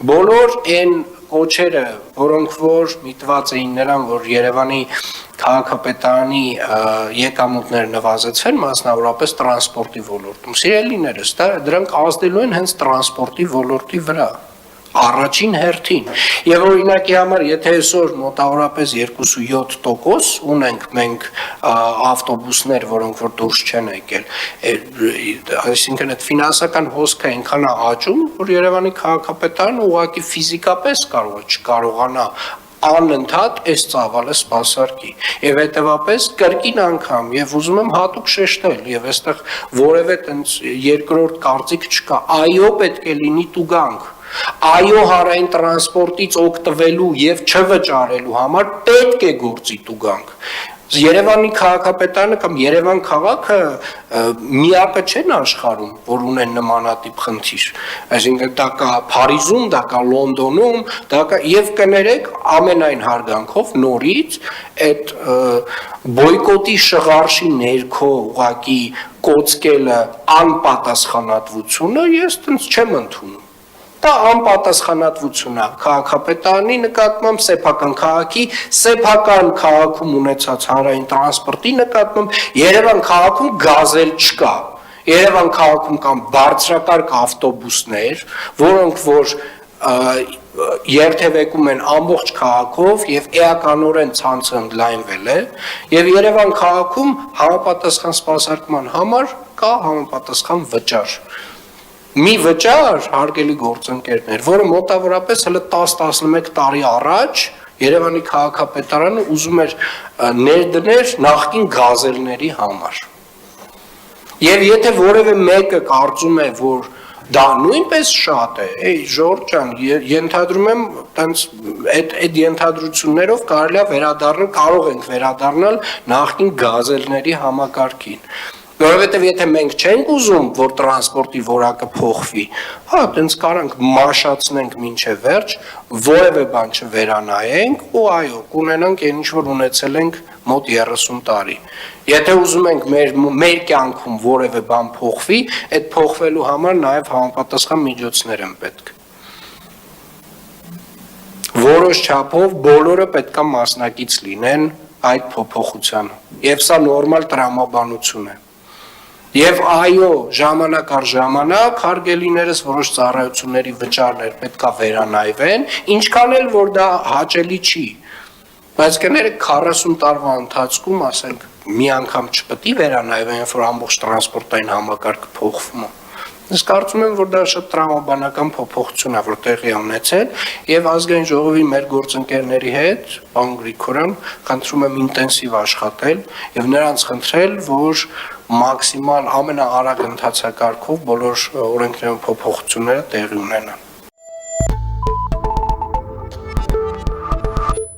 բոլոր այն կոչերը, որոնք որ միտված էին նրան, որ Երևանի քաղաքապետարանի եկամուտները նվազեցվեն, մասնավորապես տրանսպորտի ոլորտում։ Սիրելիներս, դրանք ազդելու են հենց տրանսպորտի ոլորտի վրա։ Առաջին հերթին եւ օրինակի համար եթե այսօր մոտավորապես 2.7% ունենք մենք ավտոբուսներ, որոնք որ դուրս չեն եկել, այսինքն այդ ֆինանսական հոսքը այնքան է աճում, որ Երևանի քաղաքապետարանը ուղղակի ֆիզիկապես չկարողանա անընդհատ այս ծավալը սպասարկի եւ հետեւապես կրկին անգամ եւ ուզում եմ հատուկ շեշտել եւ այստեղ որևէ տենց երկրորդ կարծիք չկա, այո պետք է լինի տուգանք Այո հարային տրանսպորտից օգտվելու եւ չվճարելու համար պետք է գործի տուգանք։ Երևանի քաղաքապետարանը կամ Երևան քաղաքը միակը չեն աշխարհում, որ ունեն նմանատիպ խնդիր։ Այսինքն դա կա Փարիզում, դա կա Լոնդոնում, դա կա եւ կներեք ամենայն հարգանքով նորից այդ բոյկոտի շղարշի ներքո ուղակի կոծկելը անպատասխանատվությունը ես տենց չեմ ընդունում։ Դա անպատասխանատվություն է քաղաքապետարանի նկատմամբ, սեփական քաղաքի, սեփական քաղաքում ունեցած հանրային տրանսպորտի նկատմամբ, Երևան քաղաքում գազել չկա։ Երևան քաղաքում կան բարձրակարգ ավտոբուսներ, որոնք որ երթևեկում են ամբողջ քաղաքով եւ էականորեն ցանցը ընդլայնվել է եւ Երևան քաղաքում համապատասխան սպասարկման համար կա համապատասխան վճար։ Մի վճար, հարգելի գործընկերներ, որը մոտավորապես հələ 10-11 տարի առաջ Երևանի քաղաքապետարանը ուզում էր ներդներ նախկին գազելների համար։ Եվ եթե որևէ մեկը կարծում է, որ դա նույնպես շատ է, Ժորժ ջան, ենթադրում եմ, այդ ենթադրություններով կարող ենք վերադառնալ նախկին գազելների համակարգին։ Որովհետև եթե մենք չենք ուզում, որ տրանսպորտի որակը փոխվի, հա, տենց կարանք մաշացնենք մինչև վերջ, որևէ բան չվերանայենք ու այո, կունենանք այն ինչ որ ունեցել ենք մոտ 30 տարի։ Եթե ուզում ենք մեր կյանքում որևէ բան փոխվի, այդ փոխվելու համար նաև համապատասխան միջոցներ են պետք։ Որոշ չափով բոլորը պետք է մասնակից լինեն այդ փոփոխությանը։ Եվ սա նորմալ տրամաբանություն է։ Եվ այո, ժամանակ առ ժամանակ հարգելիներս որոշ ծառայությունների վճարներ պետքա վերանայվեն, ինչքան էլ որ դա հաճելի չի։ Բայց կներեք 40 տարվա ընթացքում, ասենք, մի անգամ չպետք է վերանայվեն, որ ամբողջ տրանսպորտային համակարգը փոխվում է։ Ես կարծում եմ, որ դա շատ տրամաբանական փոփոխություն է, որ տեղի է ունեցել, եւ ազգային ժողովի մեր գործընկերների հետ, պարոն Գրիգորյան, խնդրում եմ ինտենսիվ աշխատել եւ նրանց խնդրել, որ մաքսիմալ ամենաարագ ընթացակարգով բոլոր օրենքներում փոփոխությունները տեղի ունենան։